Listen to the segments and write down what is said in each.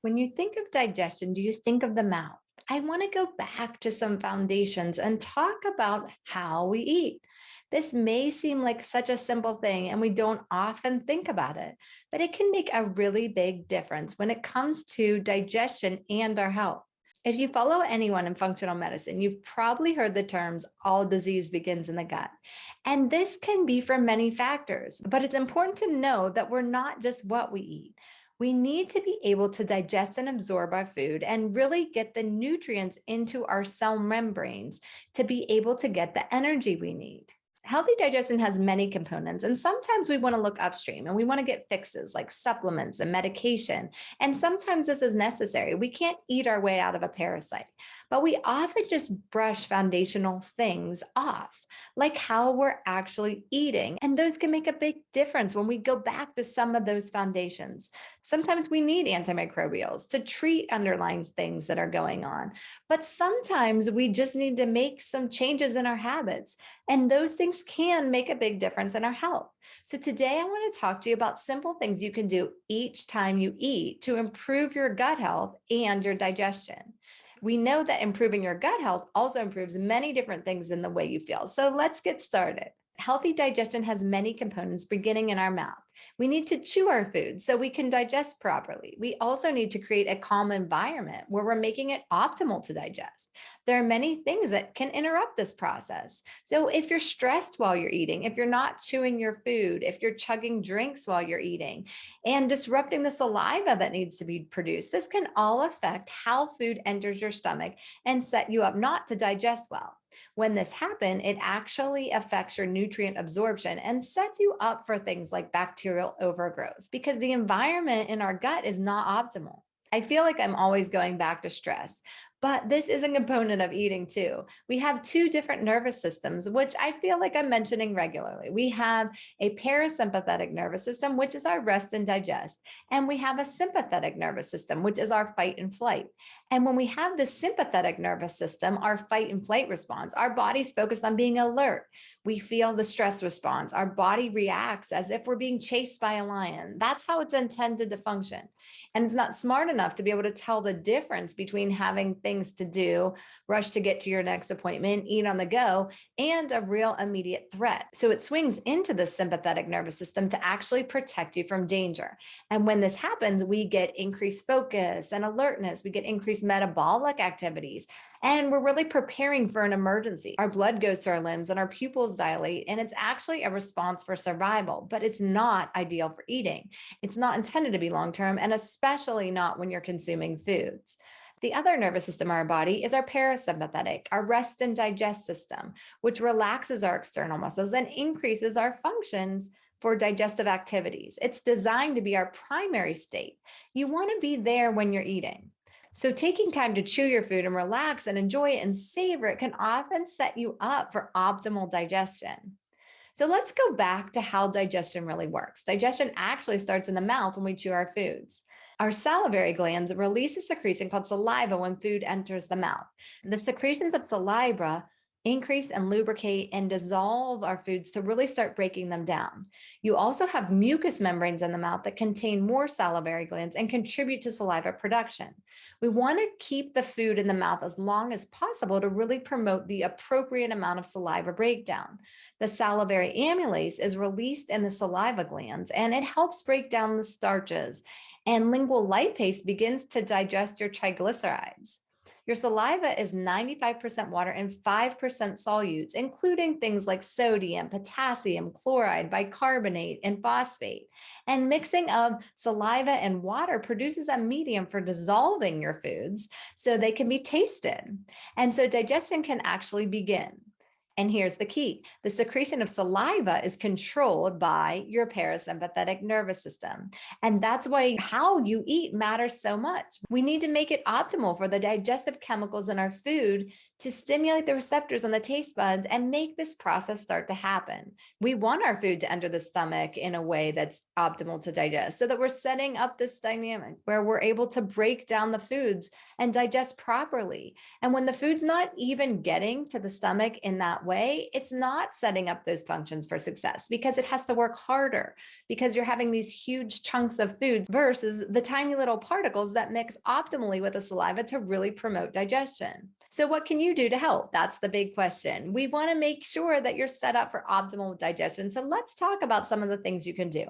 When you think of digestion, do you think of the mouth? I want to go back to some foundations and talk about how we eat. This may seem like such a simple thing, and we don't often think about it, but it can make a really big difference when it comes to digestion and our health. If you follow anyone in functional medicine, you've probably heard the terms all disease begins in the gut. And this can be from many factors, but it's important to know that we're not just what we eat. We need to be able to digest and absorb our food and really get the nutrients into our cell membranes to be able to get the energy we need. Healthy digestion has many components, and sometimes we want to look upstream and we want to get fixes like supplements and medication. And sometimes this is necessary. We can't eat our way out of a parasite, but we often just brush foundational things off, like how we're actually eating. And those can make a big difference when we go back to some of those foundations. Sometimes we need antimicrobials to treat underlying things that are going on, but sometimes we just need to make some changes in our habits. And those things can make a big difference in our health. So today I want to talk to you about simple things you can do each time you eat to improve your gut health and your digestion. We know that improving your gut health also improves many different things in the way you feel. So let's get started. Healthy digestion has many components beginning in our mouth. We need to chew our food so we can digest properly. We also need to create a calm environment where we're making it optimal to digest. There are many things that can interrupt this process. So if you're stressed while you're eating, if you're not chewing your food, if you're chugging drinks while you're eating, and disrupting the saliva that needs to be produced, this can all affect how food enters your stomach and set you up not to digest well. When this happens, it actually affects your nutrient absorption and sets you up for things like bacterial overgrowth because the environment in our gut is not optimal. I feel like I'm always going back to stress, but this is a component of eating too. We have two different nervous systems, which I feel like I'm mentioning regularly. We have a parasympathetic nervous system, which is our rest and digest, and we have a sympathetic nervous system, which is our fight and flight. And when we have the sympathetic nervous system, our fight and flight response, our body's focused on being alert. We feel the stress response. Our body reacts as if we're being chased by a lion. That's how it's intended to function. And it's not smart enough to be able to tell the difference between having things to do, rush to get to your next appointment, eat on the go, and a real immediate threat. So it swings into the sympathetic nervous system to actually protect you from danger. And when this happens, we get increased focus and alertness. We get increased metabolic activities, and we're really preparing for an emergency. Our blood goes to our limbs and our pupils dilate, and it's actually a response for survival, but it's not ideal for eating. It's not intended to be long-term, and especially not when you're consuming foods. The other nervous system in our body is our parasympathetic, our rest and digest system, which relaxes our external muscles and increases our functions for digestive activities. It's designed to be our primary state. You want to be there when you're eating. So taking time to chew your food and relax and enjoy it and savor it can often set you up for optimal digestion. So let's go back to how digestion really works. Digestion actually starts in the mouth when we chew our foods. Our salivary glands release a secretion called saliva when food enters the mouth. The secretions of saliva increase and lubricate and dissolve our foods to really start breaking them down. You also have mucous membranes in the mouth that contain more salivary glands and contribute to saliva production. We want to keep the food in the mouth as long as possible to really promote the appropriate amount of saliva breakdown. The salivary amylase is released in the saliva glands, and it helps break down the starches. And lingual lipase begins to digest your triglycerides. Your saliva is 95% water and 5% solutes, including things like sodium, potassium, chloride, bicarbonate, and phosphate. And mixing of saliva and water produces a medium for dissolving your foods so they can be tasted. And so digestion can actually begin. And here's the key. The secretion of saliva is controlled by your parasympathetic nervous system. And that's why how you eat matters so much. We need to make it optimal for the digestive chemicals in our food to stimulate the receptors on the taste buds and make this process start to happen. We want our food to enter the stomach in a way that's optimal to digest so that we're setting up this dynamic where we're able to break down the foods and digest properly. And when the food's not even getting to the stomach in that way, it's not setting up those functions for success because it has to work harder because you're having these huge chunks of foods versus the tiny little particles that mix optimally with the saliva to really promote digestion. So, what can you do to help? That's the big question. We want to make sure that you're set up for optimal digestion. So, let's talk about some of the things you can do.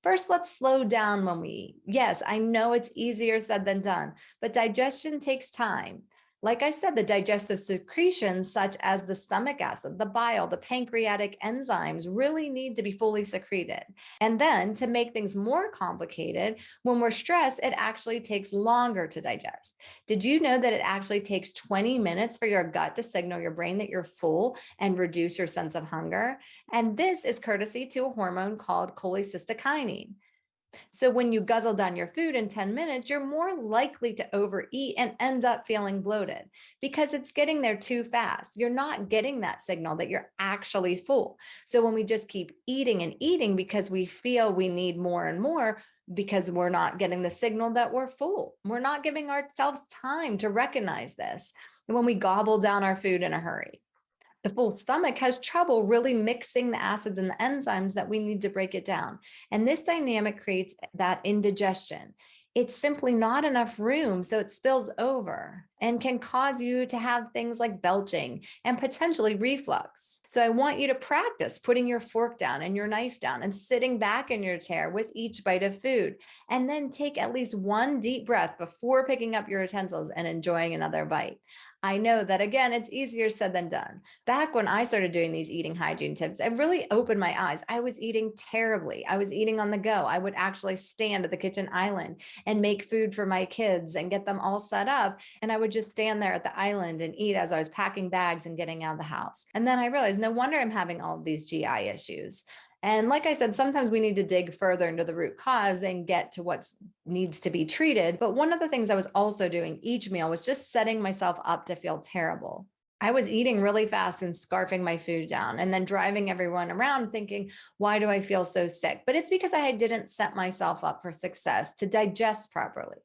First, let's slow down when we eat. Yes, I know it's easier said than done, but digestion takes time. Like I said, the digestive secretions, such as the stomach acid, the bile, the pancreatic enzymes, really need to be fully secreted. And then to make things more complicated, when we're stressed, it actually takes longer to digest. Did you know that it actually takes 20 minutes for your gut to signal your brain that you're full and reduce your sense of hunger? And this is courtesy to a hormone called cholecystokinin. So when you guzzle down your food in 10 minutes, you're more likely to overeat and end up feeling bloated because it's getting there too fast. You're not getting that signal that you're actually full. So when we just keep eating and eating because we feel we need more and more, because we're not getting the signal that we're full. We're not giving ourselves time to recognize this when we gobble down our food in a hurry. The full stomach has trouble really mixing the acids and the enzymes that we need to break it down. And this dynamic creates that indigestion. It's simply not enough room, so it spills over and can cause you to have things like belching and potentially reflux. So I want you to practice putting your fork down and your knife down and sitting back in your chair with each bite of food. And then take at least one deep breath before picking up your utensils and enjoying another bite. I know that again, it's easier said than done. Back when I started doing these eating hygiene tips, it really opened my eyes. I was eating terribly. I was eating on the go. I would actually stand at the kitchen island and make food for my kids and get them all set up. And I would just stand there at the island and eat as I was packing bags and getting out of the house. And then I realized no wonder I'm having all of these GI issues. And like I said, sometimes we need to dig further into the root cause and get to what needs to be treated. But one of the things I was also doing each meal was just setting myself up to feel terrible. I was eating really fast and scarfing my food down and then driving everyone around thinking, why do I feel so sick? But it's because I didn't set myself up for success to digest properly.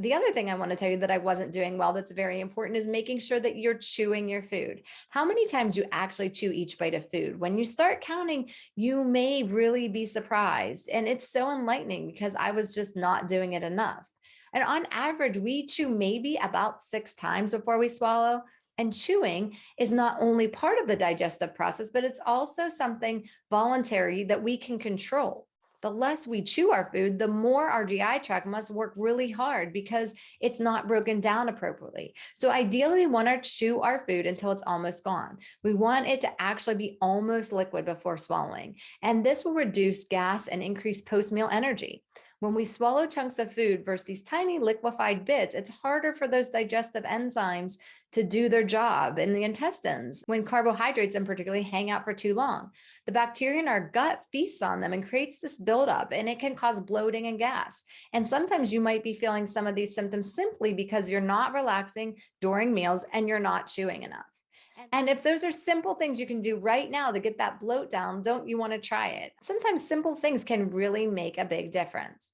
The other thing I want to tell you that I wasn't doing well that's very important is making sure that you're chewing your food. How many times you actually chew each bite of food? When you start counting, you may really be surprised. And it's so enlightening because I was just not doing it enough. And on average, we chew maybe about 6 times before we swallow. And chewing is not only part of the digestive process, but it's also something voluntary that we can control. The less we chew our food, the more our GI tract must work really hard because it's not broken down appropriately. So ideally, we want to chew our food until it's almost gone. We want it to actually be almost liquid before swallowing. And this will reduce gas and increase post-meal energy. When we swallow chunks of food versus these tiny liquefied bits, it's harder for those digestive enzymes to do their job in the intestines when carbohydrates in particular hang out for too long. The bacteria in our gut feasts on them and creates this buildup, and it can cause bloating and gas. And sometimes you might be feeling some of these symptoms simply because you're not relaxing during meals and you're not chewing enough. And if those are simple things you can do right now to get that bloat down, don't you want to try it? Sometimes simple things can really make a big difference.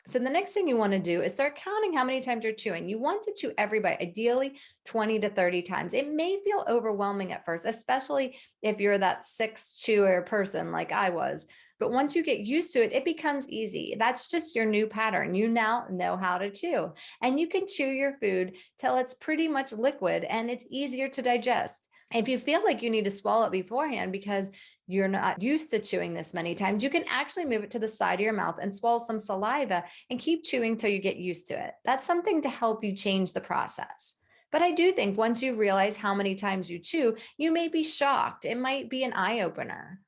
So the next thing you want to do is start counting how many times you're chewing. You want to chew every bite, ideally 20 to 30 times. It may feel overwhelming at first, especially if you're that six chewer person like I was. But once you get used to it, it becomes easy. That's just your new pattern. You now know how to chew, and you can chew your food till it's pretty much liquid and it's easier to digest. If you feel like you need to swallow it beforehand because you're not used to chewing this many times, you can actually move it to the side of your mouth and swallow some saliva and keep chewing till you get used to it. That's something to help you change the process. But I do think once you realize how many times you chew, you may be shocked. It might be an eye opener.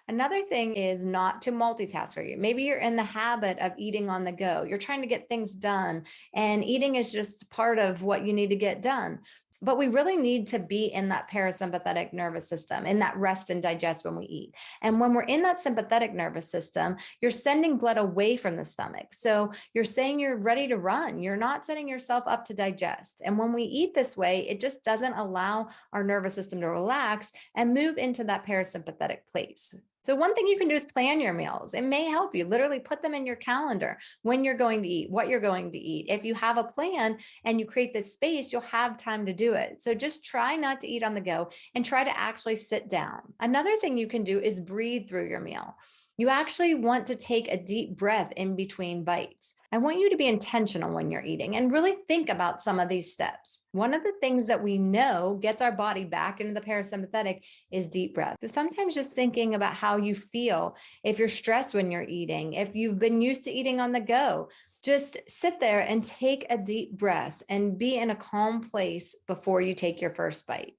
Another thing is not to multitask for you. Maybe you're in the habit of eating on the go. You're trying to get things done, and eating is just part of what you need to get done. But we really need to be in that parasympathetic nervous system, in that rest and digest when we eat. And when we're in that sympathetic nervous system, you're sending blood away from the stomach. So you're saying you're ready to run. You're not setting yourself up to digest. And when we eat this way, it just doesn't allow our nervous system to relax and move into that parasympathetic place. So one thing you can do is plan your meals. It may help you literally put them in your calendar when you're going to eat, what you're going to eat. If you have a plan and you create this space, you'll have time to do it. So just try not to eat on the go and try to actually sit down. Another thing you can do is breathe through your meal. You actually want to take a deep breath in between bites. I want you to be intentional when you're eating and really think about some of these steps. One of the things that we know gets our body back into the parasympathetic is deep breath. So sometimes just thinking about how you feel, if you're stressed when you're eating, if you've been used to eating on the go, just sit there and take a deep breath and be in a calm place before you take your first bite.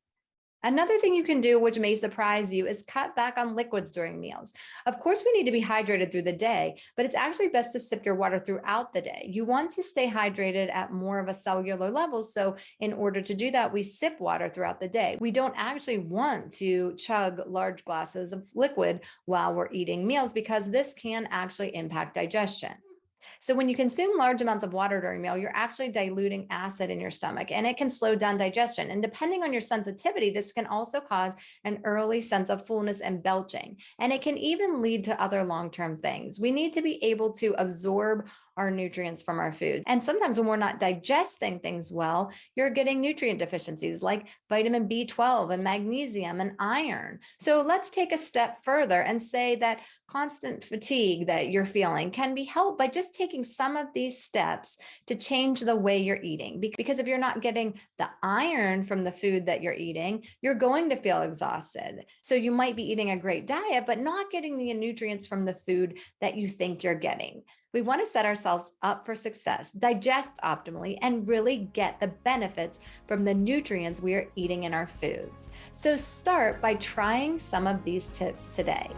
Another thing you can do, which may surprise you, is cut back on liquids during meals. Of course, we need to be hydrated through the day, but it's actually best to sip your water throughout the day. You want to stay hydrated at more of a cellular level. So in order to do that, we sip water throughout the day. We don't actually want to chug large glasses of liquid while we're eating meals because this can actually impact digestion. So when you consume large amounts of water during a meal, you're actually diluting acid in your stomach and it can slow down digestion. And depending on your sensitivity, this can also cause an early sense of fullness and belching. And it can even lead to other long-term things. We need to be able to absorb our nutrients from our food. And sometimes when we're not digesting things well, you're getting nutrient deficiencies like vitamin B12 and magnesium and iron. So let's take a step further and say that constant fatigue that you're feeling can be helped by just taking some of these steps to change the way you're eating. Because if you're not getting the iron from the food that you're eating, you're going to feel exhausted. So you might be eating a great diet, but not getting the nutrients from the food that you think you're getting. We want to set ourselves up for success, digest optimally, and really get the benefits from the nutrients we are eating in our foods. So start by trying some of these tips today.